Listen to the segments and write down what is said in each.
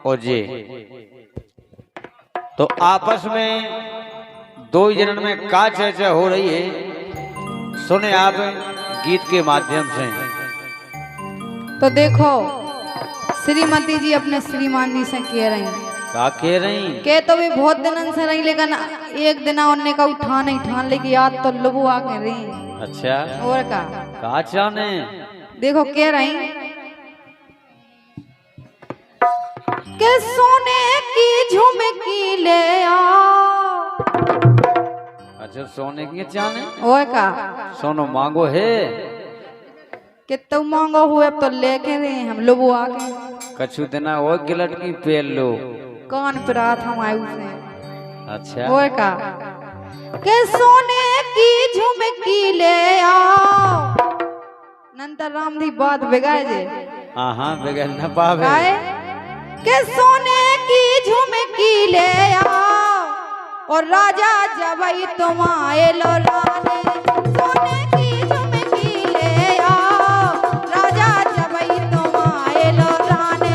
और जे तो आपस में दो ही जनन में का चर्चा हो रही है, सुने आप गीत के माध्यम से। तो देखो श्रीमती जी अपने श्रीमान जी से कह रही, का कह रही के तो भी बहुत दिन से रही, लेकिन एक दिन उन्ने का उठा नहीं ठान लेकिन याद तो लबू आ कह रही। अच्छा और का चाहने देखो कह रही के सोने की झुमकी ले आओ। अच्छा सोने की चाहने और का सोनो मांगो है कि तुम मांगो हुए अब तो लेके रहे हम लोग आके कछु देना वो गिलट की पेल लो कान पर रात हम आए उसे। अच्छा और का के सोने की झुमकी ले आओ। नंतर राम दी बात बिगाड़ जे। हाँ बिगड़ न पावे के सोने की झुमकी ले आओ और राजा जब तुम आए लो राने। सोने की झुमकी ले आओ राजा जब तुम आए लो राने।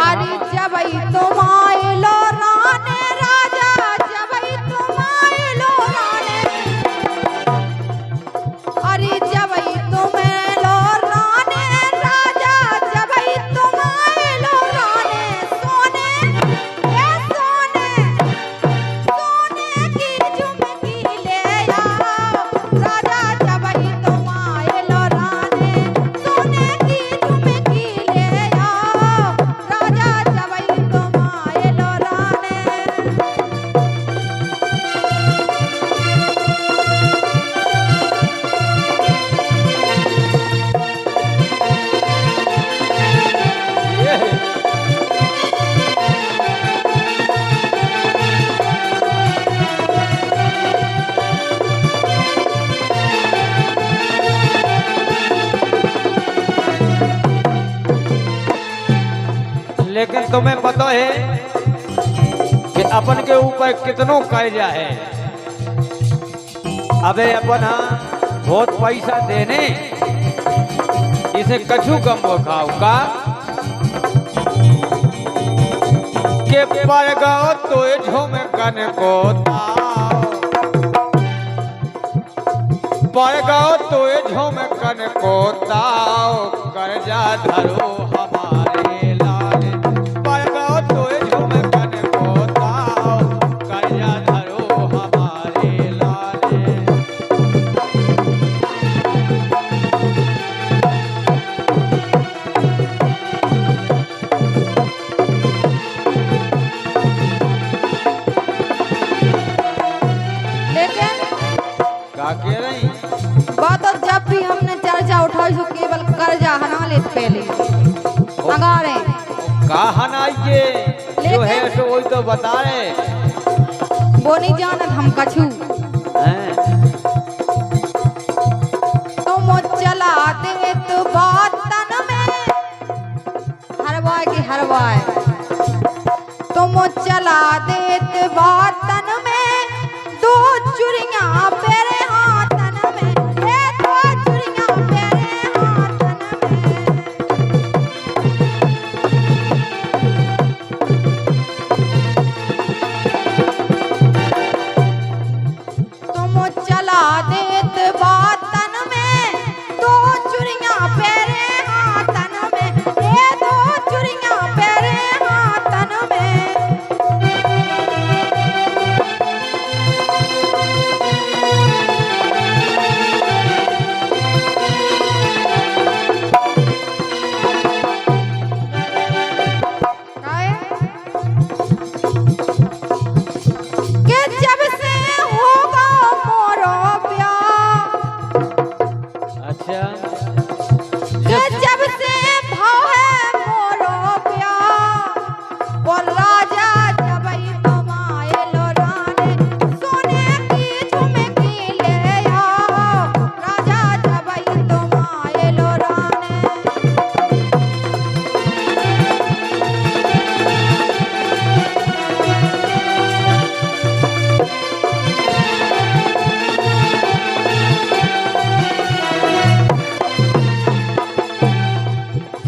अरे जब तुम आए लो राने राजा जब तुम आए लो राने। अरे जब तुम लो राने राजा जब तुम आए लो राने। सोने सोने सोने की झुमकी ले आओ राजा जब तुम आए लो राने। सोने की झुमकी ले आओ राजा जब तुम आए लो राने। लेकिन तुम्हें पता है कि अपन के ऊपर कितनों कर्जा है। अबे अपन बहुत पैसा देने इसे कछु कम वो खाओ का के पर गाओ तो झुमकन को ताओ पर गाओ तो झुमकन को ताओ कर्जा धरो हमारे लाल। पर गाओ तो झुमकन को ताओ कर्जा धरो हमारे लाल। लेकिन का कह रही बात तो जब भी हमने चर्चा उठाई सो केवल कर्जा हना ले पहले अगारे कहा नाइए जो है सो वही तो बता रहे। वो नहीं जानत हम कछु हैं? तुम चला दे तो बात तन में हरवाए की हरवाए। तुम चला दे तो बात तन में दो चुरियां पेरे हाथन में। ए दो चुरियां पेरे हाथन में। तुम चला दे तो बात तन में दो चुरियां पेरे हाथन में। ए दो चुरियां पेरे हाथन में।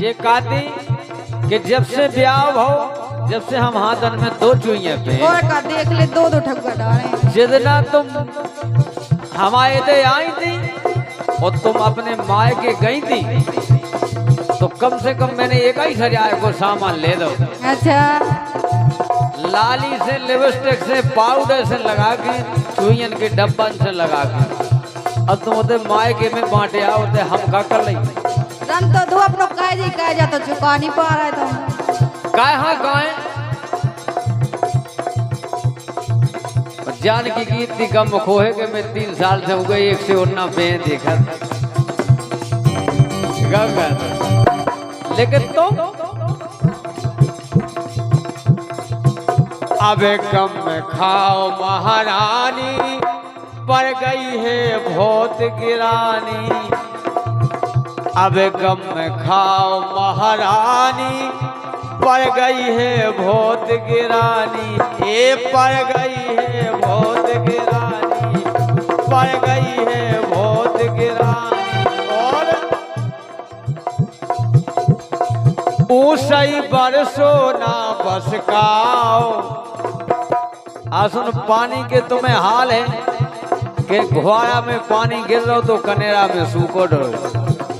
ये कहती कि जब से ब्याह हो, जब से हम हाथन में 2 चुइयां पे और का देख ले 2 ठगुआ डाले। जितना तुम हमारे दे आई थी और तुम अपने माए के गई थी, तो कम से कम मैंने 21,000 को सामान ले दो। अच्छा, लाली से, लिपस्टिक से, पाउडर से लगा के, चुइयन के डब्बन से लगा के, अब तुम उधर माए के में बांटे आओ, उधर हम का कर ली रन तो दो अपनो कह जा तो चुका नहीं पा रहा है तुम। काय हाँ काय जान की गीत थी कम खोहे के मैं 3 साल से हो गई 1 से उन्ना पे देखा, लेकिन तुम अब कम खाओ महारानी, पड़ गई है बहुत गिरानी। अब कम खाओ महारानी, पड़ गई है बहुत गिरानी। ये पड़ गई है बहुत गिरानी, पड़ गई है बहुत गिरानी। और ऊसई बरसो ना बस काओ। आसुन पानी के तुम्हें हाल है कि घोड़ा में पानी गिर रहा हो तो कनेरा में सूखो डरो।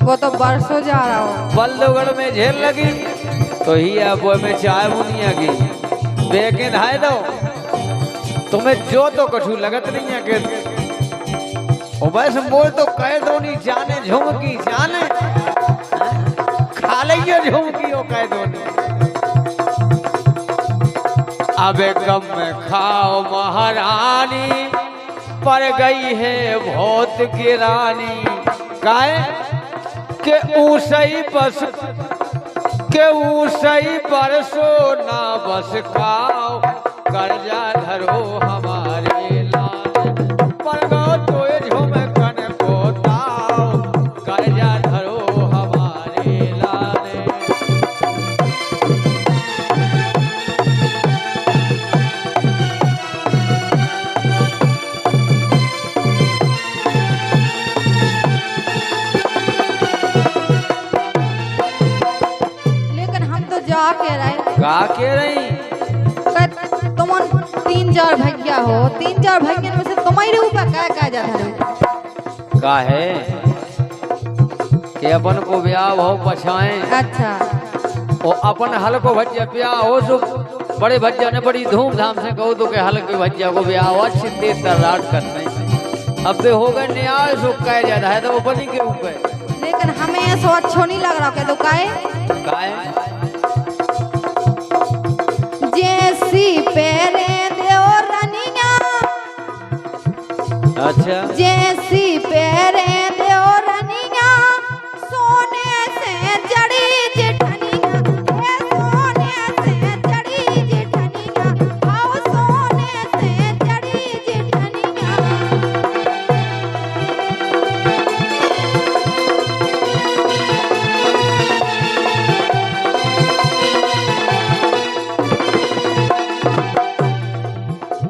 वो तो बरसों जा रहा हो। बल्लुगढ़ में झेल लगी तो ही वो में चाय बुनिया की बेके धाए दो। तुम्हें जो तो कछु लगत नहीं है कि बस बोल तो कह दो नहीं जाने झुमकी जाने खा लियो झुमकी हो कह दो नहीं। अब कम खाओ महारानी, पड़ गई है बहुत गिरानी। काहे के ऊसई बस के ऊसई बरसो ना बस खाओ, कर्जा धरो हमारे लाल, पड़ गो तो झुम कन पोताओ, कर्जा धरो हमारे लाल। जा के रहे का के रही तुम 3-4 भैया हो, 3-4 भैया में से तुम्हारे ऊपर क्या जाता है का है कि अपन को ब्याह हो पछाए। अच्छा, और अपन हल को भज्जा ब्याह हो सो बड़े भज्जा ने बड़ी धूमधाम से कहो तो के हल के भज्जा को ब्याह हो अच्छी तेज तर्राट करते। अब हो गए न्याय सो कह जाता है तो अपन ही के ऊपर। लेकिन हमें ऐसा अच्छा नहीं लग रहा के तो काहे जैसी पेरे देओ रनिया। अच्छा, जैसी पेरे देओ रनिया, सोने से जड़ी जेठनिया, ए सोने से जड़ी जेठनिया, आओ सोने से जड़ी जेठनिया।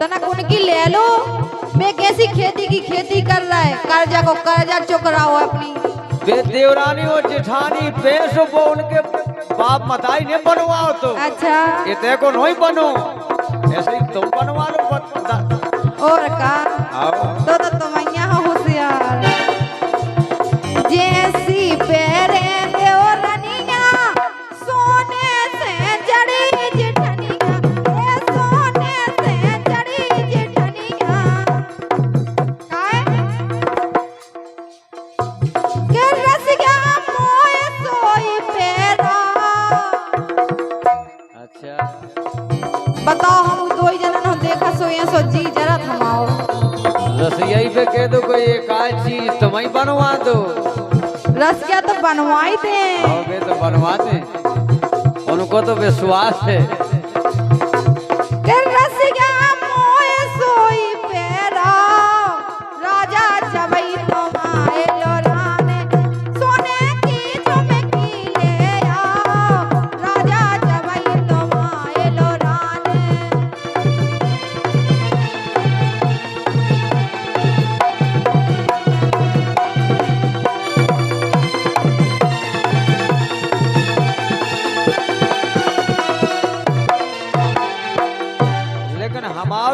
तनक उनकी ले लो। मैं कैसी खेती की खेती कर रहा है, कर्जा को कर्जा चुकराओ अपनी। बे देवरानी और जेठानी बेसो वो उनके बाप मताई ने बनवाओ तो। अच्छा, इतने को नहीं बनो, ऐसे ही तुम बनवा लो। और का तो तुम यहाँ होशियार। जैसी पेरे देओ रनिया, सोने से जड़ी जेठनिया, ए सोने से जड़ी जेठनिया। काहे के रसिया मोए सोई पेरा। अच्छा, बताओ हम 2 जनन हो देखा सोया सो जी जरा थमाओ। रसोई पे कह दो कोई एक आध चीज तुम्हें बनवा दो। रस क्या तो बनवाई थे। वे तो बनवाते, उनको तो विश्वास है। रसिया मोए सोई पेरा, राजा जबई तुम्हारे लोराने, सोने की झुमकी ले आओ, राजा जबई तुम्हारे लोराने।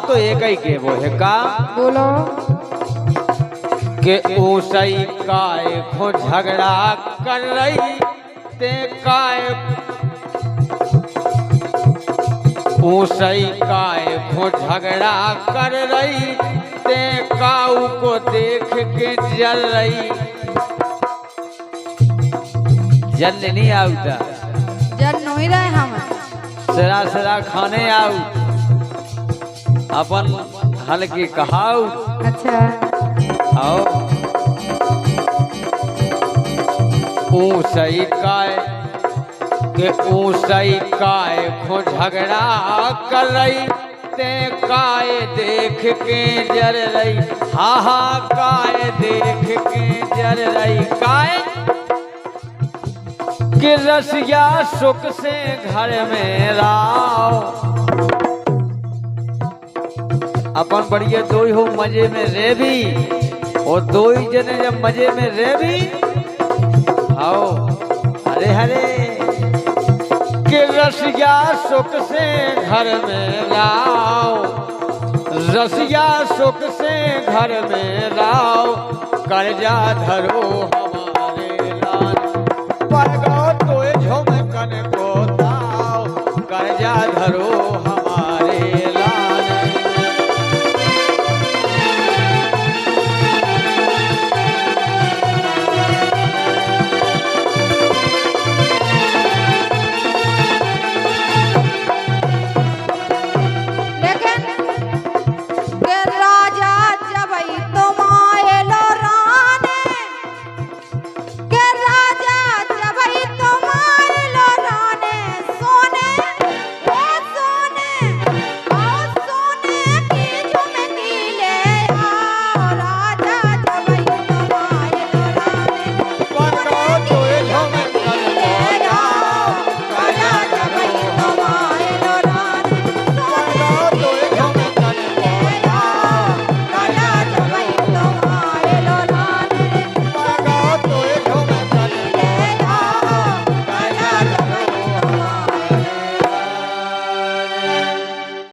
तो एक ही के वो है का बोलो। के ऊसई काय खो झगड़ा कर रही ते काय ऊसई काय खो झगड़ा कर रही ते काऊ को देख के जल रही। जल नहीं आउता जल नहीं रहे हम सरा सरा खाने आऊ अपन हल्की कहाऊ। अच्छा आओ ऊसई काय के ऊसई काय खो झगड़ा कर रही ते काय देख के जर रही। हा हा काय देख के जर रही काय कि रसिया सुख से घर में राव अपन बढ़िया दो ही हो मजे में रे भी और दो ही जने जब मजे में रे भी आओ हरे हरे कि रसिया सुख से घर में लाओ रसिया सुख से घर में लाओ कर्जा धरो हमारे लाल पर